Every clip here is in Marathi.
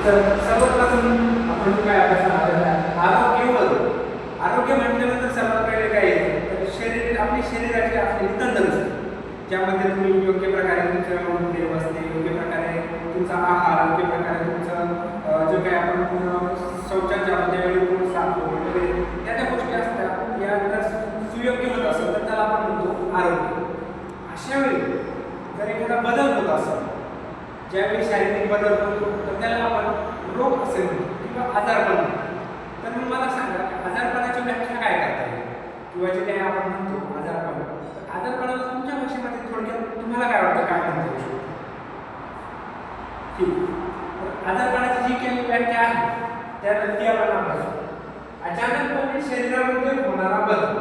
तर सर्वप्रथम आपण काय अभ्यासणार आहोत आरोग्य म्हटल्यानंतर सर्वात पहिले काय येतं तर शरीर आपली शरीराची असलेली तंदुरुस्ती ज्यामध्ये तुम्ही योग्य प्रकारे तुमचं देव असते योग्य प्रकारे तुमचा आहार योग्य प्रकारे तुमचं जो काही आपण शौचाच्या ज्यावेळी साफ वगैरे त्या ज्या गोष्टी असतात या जर सुयोग्य होत असेल तर त्याला आपण म्हणतो आरोग्य. अशा वेळी जर एखादा बदल होत असेल ज्यावेळी शारीरिक बदल होतो तर त्याला आपण रोग असे म्हणतो किंवा आजारपण म्हणतो. तर मग मला सांगा आजारपणाची व्याख्या काय करता येईल किंवा जे काही आपण म्हणतो आजारपण तर आजारपणाला तुमच्या भाषेमध्ये थोडक्यात तुम्हाला काय वाटतं काय म्हणता येऊ शकतो. ठीक. तर आजारपणाची जी काही व्याख्या आहे त्यानंतर आपण अभ्यासू. अचानकपणे शरीरामध्ये होणारा बदल.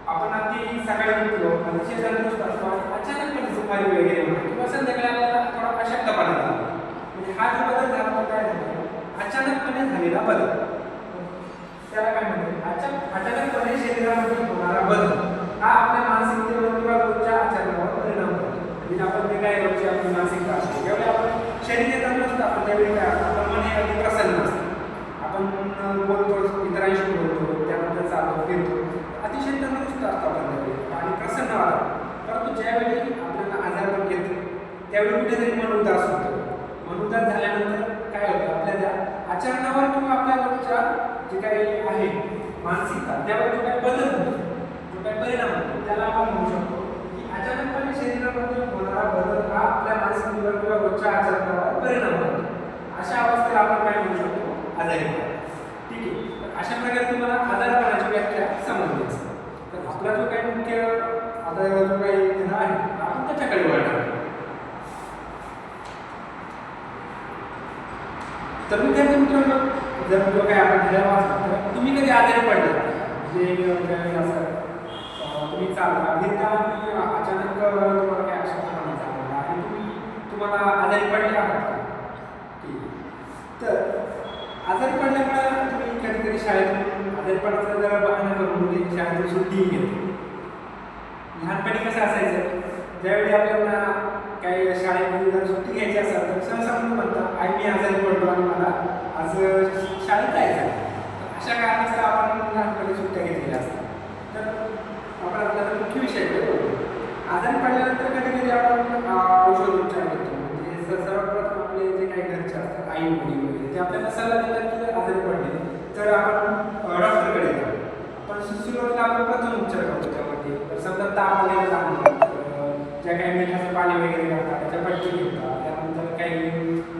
आपण अगदी सकाळी उठलो अतिशय तंदुरुस्त असतो आणि अचानकपणे दुपारी वगैरे होतो किंवा संध्याकाळी आपल्याला थोडा अशक्तपणा जातो. म्हणजे हा जो बदल झाला तो काय झाला अचानकपणे झालेला बदल त्याला काय म्हणतात अचानकपणे शरीरामध्ये होणारा बदल हा आपल्या मानसिकतेवर किंवा रोजच्या आचरणावर परिणाम करतो. म्हणजे आपण जे काय रोजची आपली मानसिकता असते ज्यावेळी आपण शरीर तंदुरुस्त असतो त्यावेळी काय आपण मन हे अगदी प्रसन्न असतं. आपण बोलतो इतरांशी बोलतो त्यानंतर चालतो फिरतो अतिशय तंदुरुस्त असतो आपण त्यावेळी आणि प्रसन्न वाटतो. परंतु ज्यावेळी आपल्याला आजारपण येतो त्यावेळी कुठेतरी मन उदास होतो. मन उदास झाल्यानंतर काय होतं आपल्या त्या आचरणावर किंवा आपल्या रोजच्या जे काही आहे मानसिकता त्यावर जो काही बदल होतो जो काही परिणाम होतो त्याला आपण म्हणू शकतो की अचानकपणे शरीरामध्ये होणारा बदल हा आपल्या मानसिकतेवर किंवा रोजच्या आचरणावर परिणाम करतो. अशा अवस्थेला आपण काय म्हणू शकतो आजारीपण. ठीक आहे. तर अशा प्रकारे तुम्हाला आजारपणाची व्याख्या समजली असेल. तर आपला जो काही मुख्य आता जो काही धडा आहे आपण त्याच्याकडे वळणार. तर विद्यार्थी मित्रांनो जर जो काही आपण धडा वाचला तर तुम्ही कधी आजारी पडले म्हणजे असं तुम्ही चालता फिरता आणि अचानक तुम्हाला काय अशक्तपणा जाणवला आणि तुम्हाला आजारी पडले आहात का. ठीक. तर आजारी पडल्यामुळे तुम्ही कधी कधी शाळेतून आजारपणाचा जरा बहाणा करून म्हणजे शाळेतून सुट्टी घेतो. लहानपणी कसं असायचं ज्यावेळी आपल्याला काही शाळेमध्ये जर सुट्टी घ्यायची असेल तर सहसा म्हणतात आई मी आजारी पडलो आणि मला आज शाळेत जायचं. अशा कारणास्तव आपण लहानपणी सुट्ट्या घेतलेल्या असतात. तर आपण आपल्याला मुख्य विषय घेतो आजारी पडल्यानंतर कधी कधी आपण औषध उपचार घेतो. म्हणजे सर्वप्रथम आपले जे काही घरचे असतात आई वडील वगैरे ते आपल्याला सल्ला देतात की जर आजारी पडले तर आपण डॉक्टरकडे जाऊ. पण सुरुवातीला आपण प्रथम उपचार करतो त्यामध्ये तर समजा ताप आलेला ज्या काही मिठाचं पाणी वगैरे घालतात त्याच्या पट्टी घेतात त्यानंतर काही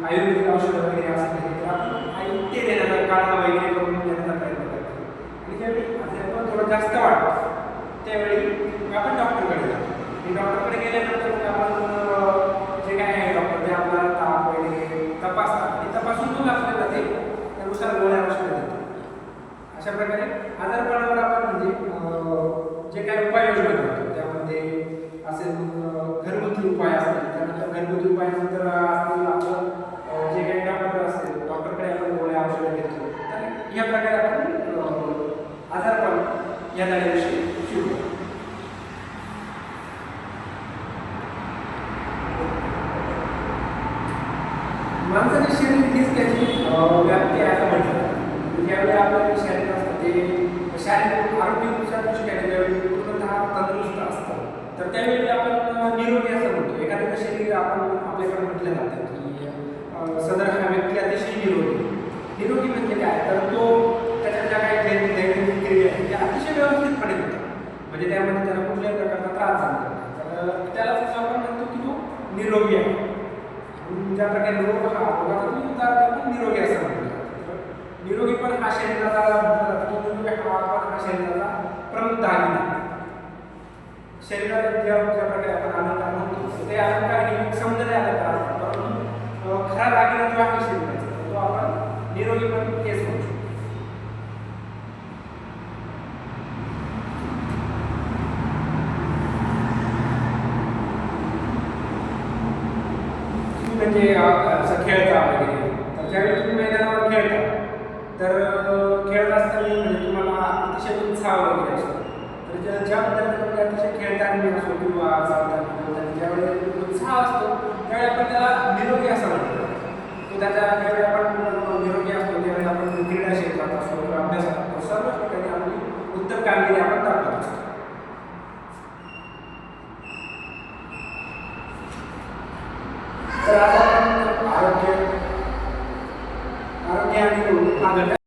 आयुर्वेदिक औषधं वगैरे असतात तर आपण ते देण्याचा काढा वगैरे करून देण्याचा प्रयत्न करतो. आणि ज्यावेळी आजारपण थोडं जास्त वाटतं त्यावेळी आपण डॉक्टरकडे जातो. आणि डॉक्टरकडे गेल्यानंतर आपण जे काय आहे डॉक्टर ते आपला ताप वगैरे तपासतात आणि तपासून मग आपल्याला ते त्यानुसार गोळ्या औषधं देतात. अशा प्रकारे आजारपणावर आपण म्हणजे जे काही उपाययोजना करतो त्यामध्ये असेल घरगुती उपाय असतील त्यानंतर घरगुती उपायानंतर असतील आपलं जे काही डॉक्टर असेल डॉक्टरकडे आपण गोळ्या औषधं घेतो. तर या प्रकारे आपण आजारपण या धड्याविषयी शिकू. माणसाचे शरीर हीच त्याची व्याप्ती आहे असं म्हटलं जातं. ज्यावेळी आपलं शरीर असतं ते शारीरिक आरोग्यानुसार दृष्ट्याने ज्यावेळी पूर्णतः तंदुरुस्त असतं तर त्यावेळी आपण निरोगी असं म्हणतो. एखाद्याचं शरीर आपण आपल्याकडे म्हटलं जातं की सदर हा व्यक्ती अतिशय निरोगी म्हणजे काय तर तो त्याच्या ज्या काही दैनंदिन क्रिया आहेत त्या अतिशय व्यवस्थितपणे होतात. म्हणजे त्यामध्ये त्याला कुठल्याही प्रकारचा त्रास झाला तर त्याला आपण म्हणतो की तो निरोगी आहे. ज्या प्रकारे रोग हा रोगाचा आपण निरोगी असं म्हणतो. निरोगी पण हा शरीराचा म्हटलं जातं की निरोगी हा पण हा शरीराचा प्रमुख दागिना आहे. शरीरात ज्या प्रकारे आपण अलंकार म्हणतो ते अलंकार हे सौंदर्य अलंकार असतात. परंतु खरा दागिना जो आहे शरीराचा तो आपण निरोगी पण तेच म्हणू शकतो. म्हणजे खेळता वगैरे तर ज्यावेळी तुम्ही मैदानावर खेळता तर खेळत असताना म्हणजे तुम्हाला अतिशय उत्साह वगैरे असतो. तर ज्या पद्धतीने अतिशय खेळताना असो किंवा चालताना ज्यावेळी उत्साह असतो त्यावेळी आपण त्याला निरोगी असं म्हणतो. तो त्याच्या ज्यावेळी आपण आरोग्य आणि आगड